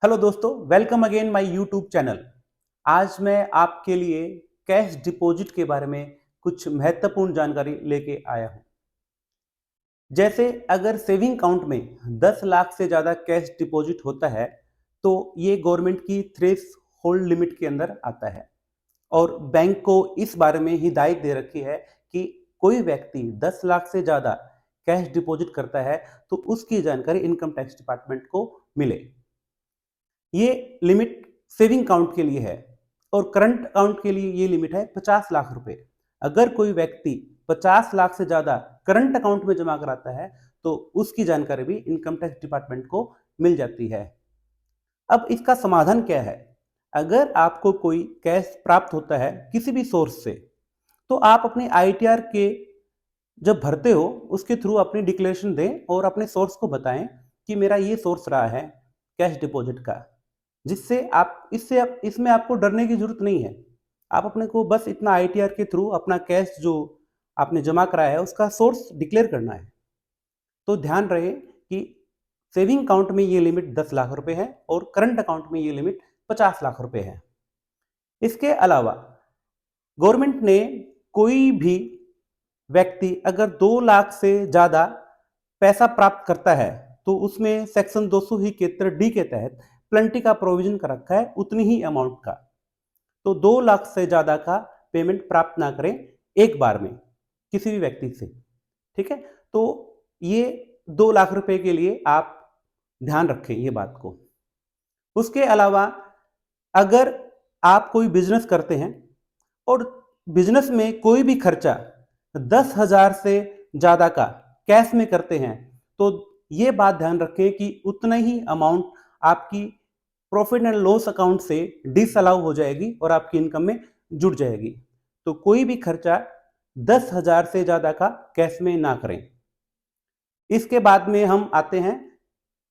Hello दोस्तों, welcome again my YouTube channel. आज मैं आपके लिए कैश डिपॉजिट के बारे में कुछ महत्वपूर्ण जानकारी लेके आया हूं। जैसे अगर सेविंग अकाउंट में 10 लाख से ज़्यादा कैश डिपॉजिट होता है तो ये गवर्नमेंट की थ्रेश होल्ड लिमिट के अंदर आता है और बैंक को इस बारे में हिदायत दे रखी है कि कोई व्यक्ति 10 लाख से ज़्यादा कैश डिपॉजिट करता है तो उसकी जानकारी इनकम टैक्स डिपार्टमेंट को मिले। ये लिमिट सेविंग अकाउंट के लिए है और करंट अकाउंट के लिए ये लिमिट है 50 लाख रुपए। अगर कोई व्यक्ति 50 लाख से ज्यादा करंट अकाउंट में जमा कराता है तो उसकी जानकारी भी इनकम टैक्स डिपार्टमेंट को मिल जाती है। अब इसका समाधान क्या है? अगर आपको कोई कैश प्राप्त होता है किसी भी सोर्स से तो आप अपने आईटीआर के जब भरते हो उसके थ्रू अपनी डिक्लेरेशन दें और अपने सोर्स को बताएं कि मेरा ये सोर्स रहा है कैश डिपॉजिट का, जिससे आप इसमें आपको डरने की जरूरत नहीं है। आप अपने को बस इतना आईटीआर के थ्रू अपना कैश जो आपने जमा कराया है उसका सोर्स डिक्लेयर करना है। तो ध्यान रहे कि सेविंग अकाउंट में ये लिमिट 10 लाख रुपए है और करंट अकाउंट में ये लिमिट 50 लाख रुपए है। इसके अलावा गवर्नमेंट ने कोई भी व्यक्ति अगर 2 लाख से ज्यादा पैसा प्राप्त करता है तो उसमें सेक्शन 271 डी के तहत प्लेंटी का प्रोविजन कर रखा है उतनी ही अमाउंट का। तो 2 लाख से ज्यादा का पेमेंट प्राप्त ना करें एक बार में किसी भी व्यक्ति से। ठीक है, तो ये 2 लाख रुपए के लिए आप ध्यान रखें ये बात को। उसके अलावा अगर आप कोई बिजनेस करते हैं और बिजनेस में कोई भी खर्चा 10,000 से ज्यादा का कैश में करते हैं तो ये बात ध्यान रखें कि उतना ही अमाउंट आपकी प्रॉफिट एंड लॉस अकाउंट से डिसअलाउ हो जाएगी और आपकी इनकम में जुड़ जाएगी। तो कोई भी खर्चा 10,000 से ज्यादा का कैश में ना करें। इसके बाद में हम आते हैं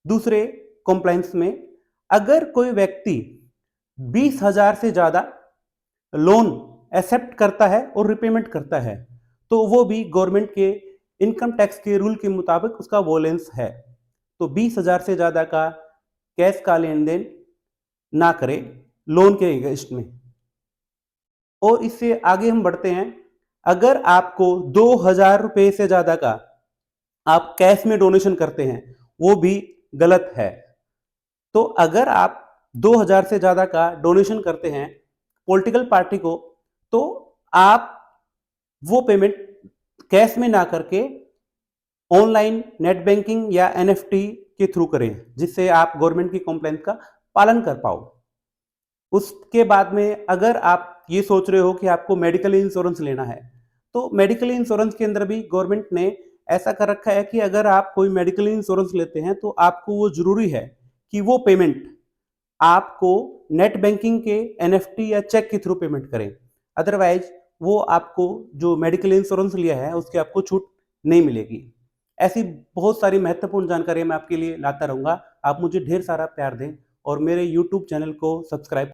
दूसरे कॉम्प्लायंस में। अगर कोई व्यक्ति 20,000 से ज्यादा लोन एक्सेप्ट करता है और रिपेमेंट करता है तो वो भी गवर्नमेंट के इनकम टैक्स के रूल के मुताबिक उसका वॉलेंस है। तो 20,000 से ज्यादा का कैश का लेन देन ना करें लोन के अगेंस्ट में। और इससे आगे हम बढ़ते हैं। अगर आपको 2,000 रुपए से ज्यादा का आप कैश में डोनेशन करते हैं वो भी गलत है। तो अगर आप 2,000 से ज्यादा का डोनेशन करते हैं पॉलिटिकल पार्टी को तो आप वो पेमेंट कैश में ना करके ऑनलाइन नेट बैंकिंग या एनएफटी के थ्रू करें, जिससे आप गवर्नमेंट की कंप्लेंट का पालन कर पाओ। उसके बाद में अगर आप ये सोच रहे हो कि आपको मेडिकल इंश्योरेंस लेना है तो मेडिकल इंश्योरेंस के अंदर भी गवर्नमेंट ने ऐसा कर रखा है कि अगर आप कोई मेडिकल इंश्योरेंस लेते हैं तो आपको वो जरूरी है कि वो पेमेंट आपको नेट बैंकिंग के एनएफटी या चेक के थ्रू पेमेंट करें। अदरवाइज वो आपको जो मेडिकल इंश्योरेंस लिया है उसकी आपको छूट नहीं मिलेगी। ऐसी बहुत सारी महत्वपूर्ण जानकारी मैं आपके लिए लाता रहूंगा। आप मुझे ढेर सारा प्यार दें और मेरे यूट्यूब चैनल को सब्सक्राइब